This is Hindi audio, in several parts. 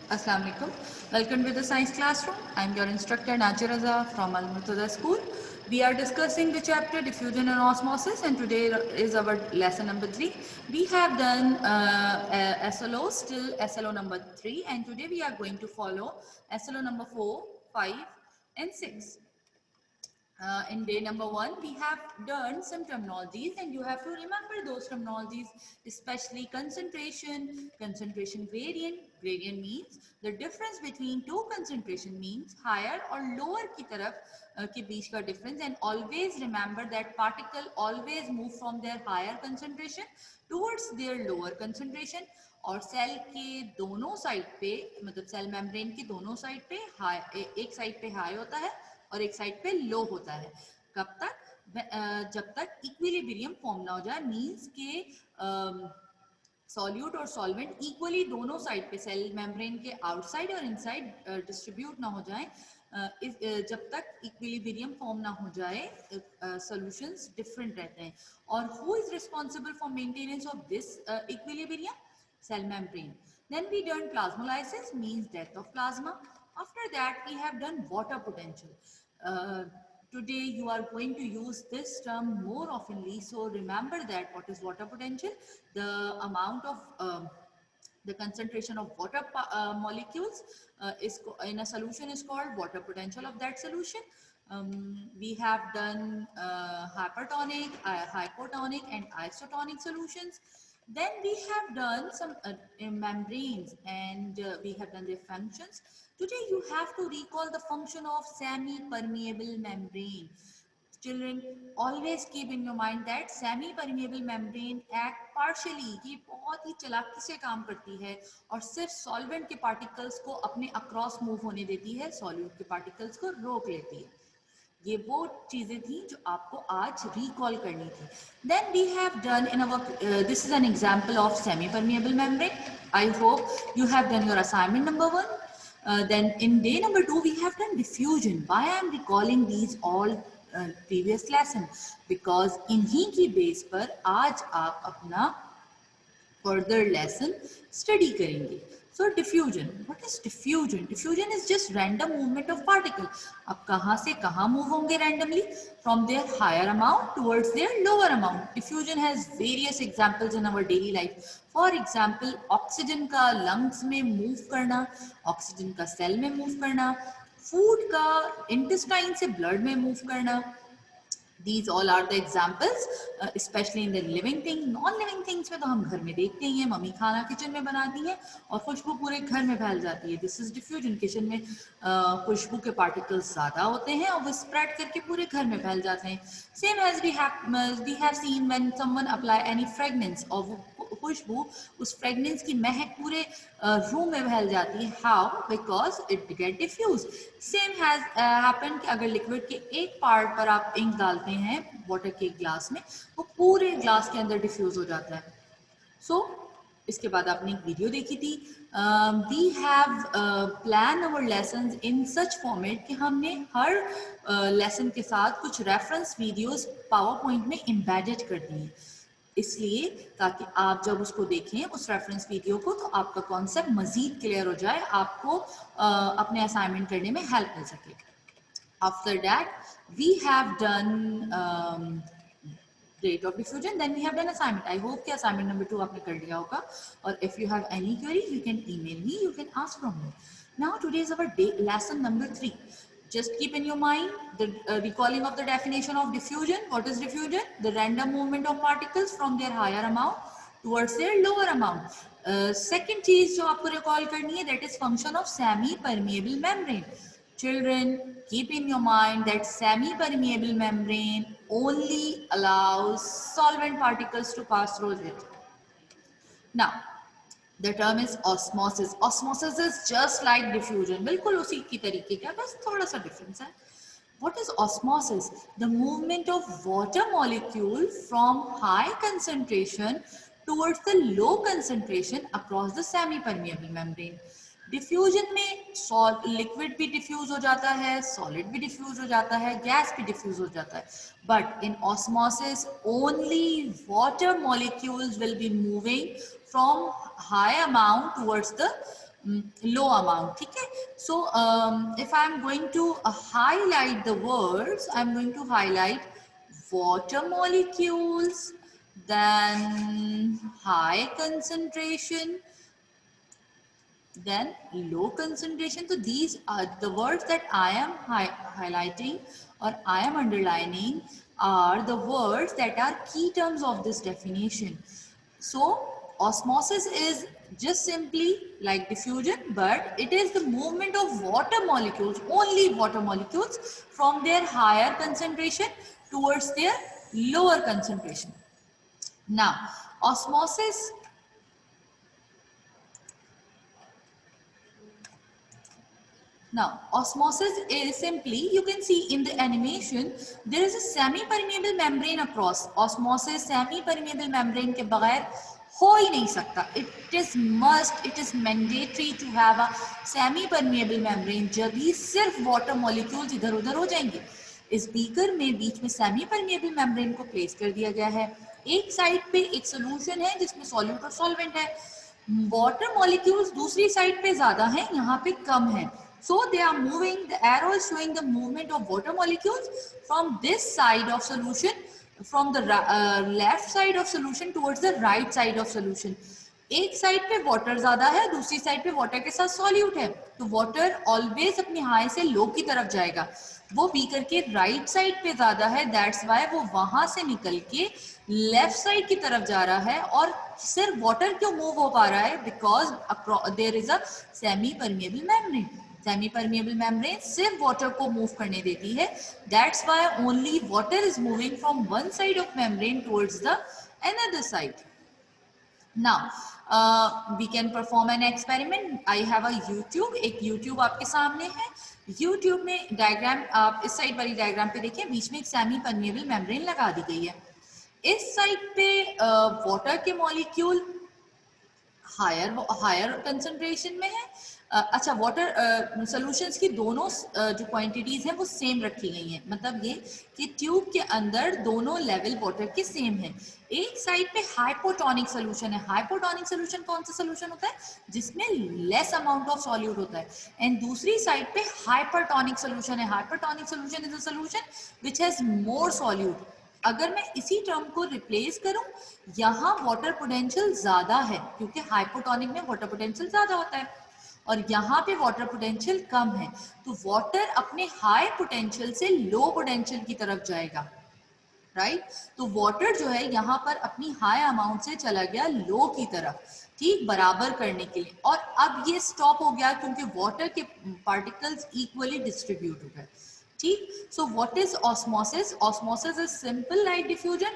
Assalamu alaikum. Welcome to the science classroom. I am your instructor Najir Raza from Al Murtada School. We are discussing the chapter diffusion and osmosis, and today is our lesson number 3. We have done SLO, still SLO number 3, and today we are going to follow SLO number 4, 5 and 6. In day number 1, we have done some terminologies and you have to remember those terminologies, especially concentration, concentration gradient. Gradient means the difference between two concentration means higher or lower की तरफ के बीच का difference, and always remember that particle always move from their higher concentration towards their lower concentration. और सेल के दोनों साइड पे, मतलब सेल मेम्ब्रेन के दोनों साइड पे हाई, एक साइड पे हाई होता है और एक साइड पे लो होता है. कब तक? जब तक इक्विलिब्रियम फॉर्म ना हो जाए, मींस के सॉल्यूट और सॉल्वेंट इक्वली दोनों साइड पे सेल मेम्ब्रेन के आउटसाइड और इनसाइड डिस्ट्रीब्यूट ना हो जाए. जब तक इक्विलिब्रियम फॉर्म ना हो जाए, सॉल्यूशंस डिफरेंट रहते हैं. और who is responsible for maintenance of this equilibrium? Cell membrane. Then we done plasmolysis, means death of plasma. After that we have done water potential. Today you are going to use this term more oftenly, so remember that what is water potential. The amount of the concentration of water molecules is in a solution is called water potential of that solution. We have done hypertonic, hypotonic and isotonic solutions. Then we have done some membranes and we have done their functions. Today you have to recall the function of semi-permeable membrane. Children, always keep in your mind that semi-permeable membrane act partially. ये बहुत ही चालाकी से काम करती है और सिर्फ सॉल्वेंट के पार्टिकल्स को अपने अक्रॉस मूव होने देती है, सॉल्यूट के पार्टिकल्स को रोक लेती है. ये वो चीजें थी जो आपको आज रिकॉल करनी थी. Then we have done in our this is an example of semi permeable membrane. I hope you have done your assignment number 1. Then in day number 2 we have done diffusion. Why I am recalling these all previous lesson? Because इन्हीं की बेस पर आज आप अपना further lesson study करेंगे. So diffusion. What is diffusion? Diffusion is just random movement of particle. अब कहाँ से कहाँ move होंगे randomly? From their higher amount towards their lower amount. Diffusion has various examples in our daily life. For example, oxygen का lungs में move करना, oxygen का cell में move करना, food का intestine से blood में move करना. These all are the examples, especially in the living thing. Non-living things में तो हम घर में देखते ही हैं, मम्मी खाना किचन में बनाती है और खुशबू पूरे घर में फैल जाती है. This is diffusion. किचन में खुशबू के particles ज़्यादा होते हैं और वो spread करके पूरे घर में फैल जाते हैं. Same as we have seen when someone apply any fragrance, और वो खुशबू उस फ्रेगनेंस की महक पूरे रूम में फैल जाती है. How? Because it get diffuse. Same has happen कि अगर लिक्विड के एक पार्ट पर आप इंक डालते हैं वाटर के ग्लास में, वो पूरे ग्लास के अंदर डिफ्यूज हो जाता है. सो इसके बाद आपने एक वीडियो देखी थी. We have plan our lessons in such format कि हमने हर लेसन के साथ कुछ रेफरेंस वीडियोस पावर पॉइंट में एम्बेडेड कर दिए, इसलिए ताकि आप जब उसको देखें उस रेफरेंस वीडियो को, तो आपका कॉन्सेप्ट मजीद क्लियर हो जाए, आपको अपने असाइनमेंट करने में हेल्प मिल सके. After that we have done rate of diffusion. Then we have done assignment. I hope कि assignment number 2 आपने कर लिया होगा. और if you have any query, you can email me, you can ask from me. Now today is our day lesson number 3. Just keep in your mind the recalling of the definition of diffusion. What is diffusion? The random movement of particles from their higher amount towards their lower amount. Second चीज जो आपको recall करनी है, that is function of semi-permeable membrane. Children, keep in your mind that semi-permeable membrane only allows solvent particles to pass through it. Now, the term is osmosis. Osmosis is just like diffusion. बिल्कुल उसी की तरीके का, बस थोड़ा सा difference है. What is osmosis? The movement of water molecule from high concentration towards the low concentration across the semi-permeable membrane. Diffusion में लिक्विड भी डिफ्यूज हो जाता है, सॉलिड भी डिफ्यूज हो जाता है, गैस भी डिफ्यूज हो जाता है. But in osmosis only water molecules will be moving from high amount towards the low amount, ठीक है. So if I am going to highlight the words, I am going to highlight water molecules, then high concentration, then low concentration. So these are the words that I am highlighting or I am underlining are the words that are key terms of this definition. So osmosis is just simply like diffusion, but it is the movement of water molecules, only water molecules, from their higher concentration towards their lower concentration. Now osmosis is simply, you can see in the animation, there is a semi-permeable membrane across. Osmosis semi-permeable membrane के बगैर हो ही नहीं सकता. It is must, it is mandatory to have a semi-permeable membrane. जब ही सिर्फ water molecules इधर उधर हो जाएंगे. इस बीकर में बीच में semi-permeable membrane को प्लेस कर दिया गया है. एक साइड पे एक सोल्यूशन है जिसमें सॉल्यूट और सॉल्वेंट है. वाटर मॉलिक्यूल्स दूसरी साइड पे ज्यादा है, यहाँ पे कम है. So they are moving, the arrow is showing the movement of water molecules from this side of solution, from the left side of solution towards the right side of solution. एक साइड पे वाटर ज्यादा है, दूसरी साइड पे वाटर के साथ सॉल्यूट है, तो वाटर ऑलवेज अपनी हाई से लो की तरफ जाएगा. वो बीकर के राइट साइड पे ज्यादा है, दैट्स वाई वो वहां से निकल के लेफ्ट साइड की तरफ जा रहा है. और सिर्फ वाटर क्यों मूव हो पा रहा है? Because there is a semi permeable membrane. Semi permeable membrane सिर्फ वाटर को मूव करने देती है. That's why only water is moving from one side of membrane towards the another side. Now we can perform an experiment. I have a YouTube, एक यूट्यूब आपके सामने है. यूट्यूब में डायग्राम आप इस साइड वाली डायग्राम पे देखिए, बीच में एक सेमी परमिएबल मेम्ब्रेन लगा दी गई है. इस साइड पे वाटर के मॉलिक्यूल हायर कंसंट्रेशन में है. अच्छा, वाटर सॉल्यूशंस की दोनों जो क्वांटिटीज हैं वो सेम रखी गई हैं. मतलब ये कि ट्यूब के अंदर दोनों लेवल वाटर के सेम हैं. एक साइड पे हाइपोटोनिक सोल्यूशन है. हाइपोटोनिक सोल्यूशन कौन सा सोल्यूशन होता है? जिसमें लेस अमाउंट ऑफ सॉल्यूट होता है. एंड दूसरी साइड पे हाइपरटोनिक सोल्यूशन है. Hypertonic solution is a solution which has more solute. अगर मैं इसी टर्म को रिप्लेस करूं, यहाँ वाटर पोटेंशियल ज्यादा है क्योंकि हाइपोटोनिक में वाटर पोटेंशियल ज्यादा होता है और यहाँ पे वाटर पोटेंशियल कम है. तो वाटर अपने हाई पोटेंशियल से लो पोटेंशियल की तरफ जाएगा, राइट. तो वाटर जो है यहाँ पर अपनी हाई अमाउंट से चला गया लो की तरफ, ठीक, बराबर करने के लिए. और अब ये स्टॉप हो गया क्योंकि वाटर के पार्टिकल्स इक्वली डिस्ट्रीब्यूट हो गए, ठीक. So what is osmosis? Osmosis is simple light diffusion,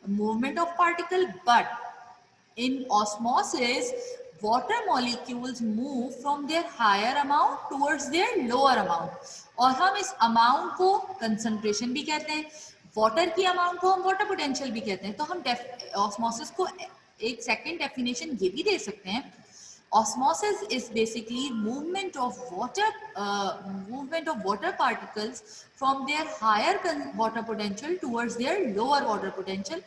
movement of particle, but in osmosis water molecules move from their higher amount towards their lower amount. और हम इस अमाउंट को कंसंट्रेशन भी कहते हैं, वाटर की अमाउंट को हम वाटर पोटेंशियल भी कहते हैं. तो हम ऑस्मोसिस को एक सेकंड डेफिनेशन ये भी दे सकते हैं. Osmosis is basically movement of water particles from their higher water potential towards their lower water potential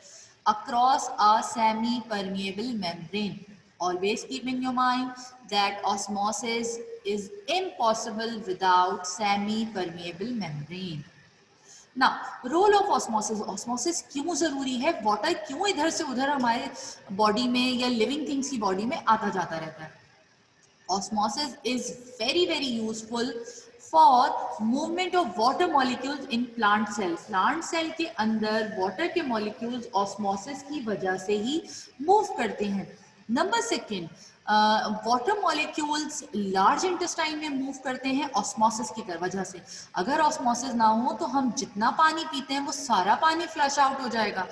across a semi permeable membrane. Always keep in your mind that osmosis is impossible without semi-permeable membrane. Now, role of osmosis. Osmosis क्यों जरूरी है? वाटर क्यों इधर से उधर हमारे बॉडी में या लिविंग थिंग्स की बॉडी में आता जाता रहता है? Osmosis is very useful for movement of water molecules in plant cell. Plant cell के अंदर water के molecules osmosis की वजह से ही move करते हैं. Number second, water molecules large intestine में मूव करते हैं ऑस्मोसिस की वजह से. अगर ऑस्मोसिस ना हो तो हम जितना पानी पीते हैं वो सारा पानी फ्लश आउट हो जाएगा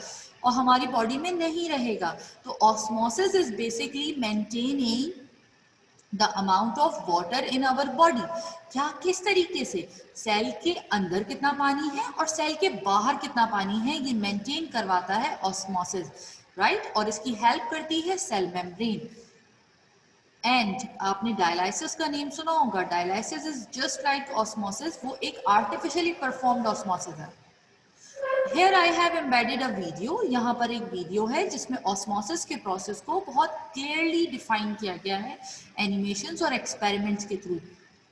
और हमारी बॉडी में नहीं रहेगा. तो osmosis is basically maintaining the amount of water in our body. क्या, किस तरीके से? सेल के अंदर कितना पानी है और सेल के बाहर कितना पानी है, ये मेंटेन करवाता है ऑस्मोसिस, राइट. और इसकी हेल्प करती है सेल मेम्ब्रेन. एंड आपने डायलाइसिस का नेम सुना होगा. Dialysis is just like osmosis, वो एक आर्टिफिशियली परफॉर्म्ड ऑस्मोसिस है. Here I have embedded a video. यहाँ पर एक वीडियो है जिसमें ऑस्मोसिस के प्रोसेस को बहुत क्लियरली डिफाइन किया गया है एनिमेशंस और एक्सपेरिमेंट्स के through.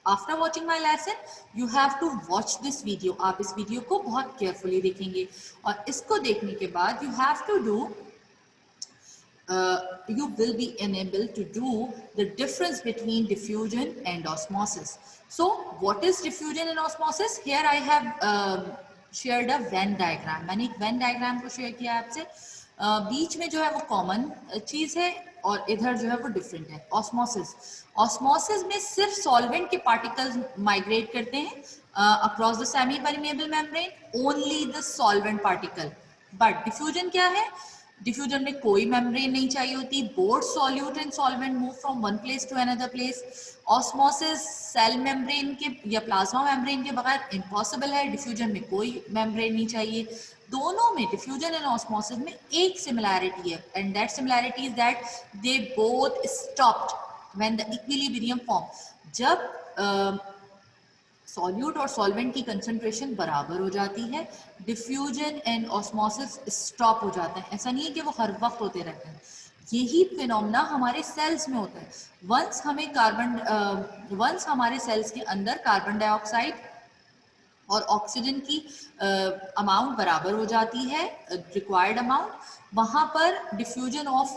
After watching my lesson, you have to watch this video. आप इस वीडियो को बहुत केयरफुली देखेंगे और इसको देखने के बाद you have to do you will be enabled to do the difference between diffusion and osmosis. So what is diffusion and osmosis? Here I have shared a Venn diagram. मैंने एक Venn diagram को शेयर किया आपसे. बीच में जो है वो कॉमन चीज है और इधर जो है वो डिफरेंट है. ऑस्मोसिस में सिर्फ सॉल्वेंट के पार्टिकल्स माइग्रेट करते हैं across the semi permeable membrane, only the solvent particle. But diffusion क्या है? डिफ्यूजन में कोई मेम्ब्रेन नहीं चाहिए होती. Both solute and solvent move from one place to another place. Osmosis cell membrane के या प्लाज्मा मेम्ब्रेन के बगैर इम्पॉसिबल है. डिफ्यूजन में कोई मेम्ब्रेन नहीं चाहिए. दोनों में डिफ्यूजन एंड ऑस्मोसिस में एक सिमिलैरिटी है and that similarity is that they both stopped when the equilibrium form. जब सॉल्यूट और सॉल्वेंट की कंसंट्रेशन बराबर हो जाती है, डिफ्यूजन एंड ऑस्मोसिस स्टॉप हो जाते हैं. ऐसा नहीं है कि वो हर वक्त होते रहते हैं. यही फिनोमेना हमारे सेल्स में होता है. वंस हमारे सेल्स के अंदर कार्बन डाइऑक्साइड और ऑक्सीजन की अमाउंट बराबर हो जाती है, रिक्वायर्ड अमाउंट, वहाँ पर डिफ्यूजन ऑफ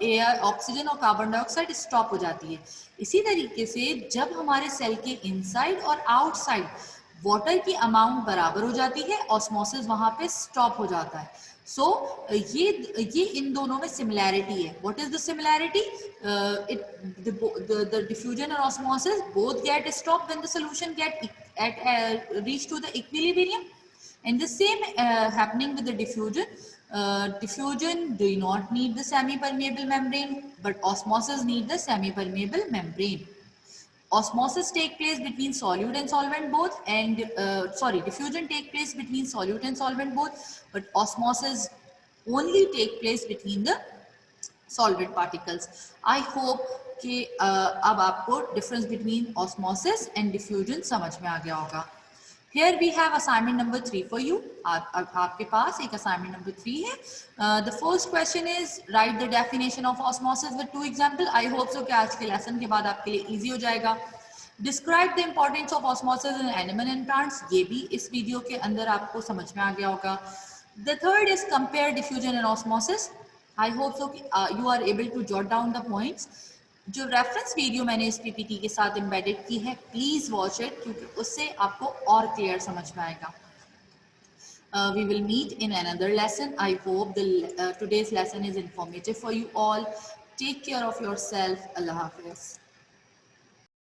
एयर, ऑक्सीजन और कार्बन डाइऑक्साइड स्टॉप हो जाती है. इसी तरीके से जब हमारे सेल के इनसाइड और आउटसाइड वाटर की अमाउंट बराबर हो जाती है, ऑस्मोसिस वहाँ पे स्टॉप हो जाता है. सो ये इन दोनों में सिमिलैरिटी है. What is the similarity? the diffusion and osmosis both get stopped when the solution reach to the equilibrium, and the same happening with the diffusion. Diffusion do not need the semi-permeable membrane, but osmosis need the semi-permeable membrane. Osmosis take place between solute and solvent both, and diffusion take place between solute and solvent both, but osmosis only take place between the solvent particles. I hope कि अब आपको difference between osmosis and diffusion समझ में आ गया होगा. Here we have assignment number 3 for you. आपके पास एक assignment number 3 है. The first question is write the definition of osmosis with 2 example. I hope so कि आज के lesson के बाद आपके लिए easy हो जाएगा. Describe the importance of osmosis in animal and plants. ये भी इस वीडियो के अंदर आपको समझ में आ गया होगा. The third is compare diffusion and osmosis. I hope so you are able to jot down the points. जो रेफरेंस वीडियो मैंने इस पीपीटी के साथ एम्बेडेड की है, प्लीज वॉच इट, क्योंकि उससे आपको और क्लियर समझ में आएगा. We will meet in another lesson. I hope today's lesson is informative for you all. Take care of yourself. Allah Hafiz.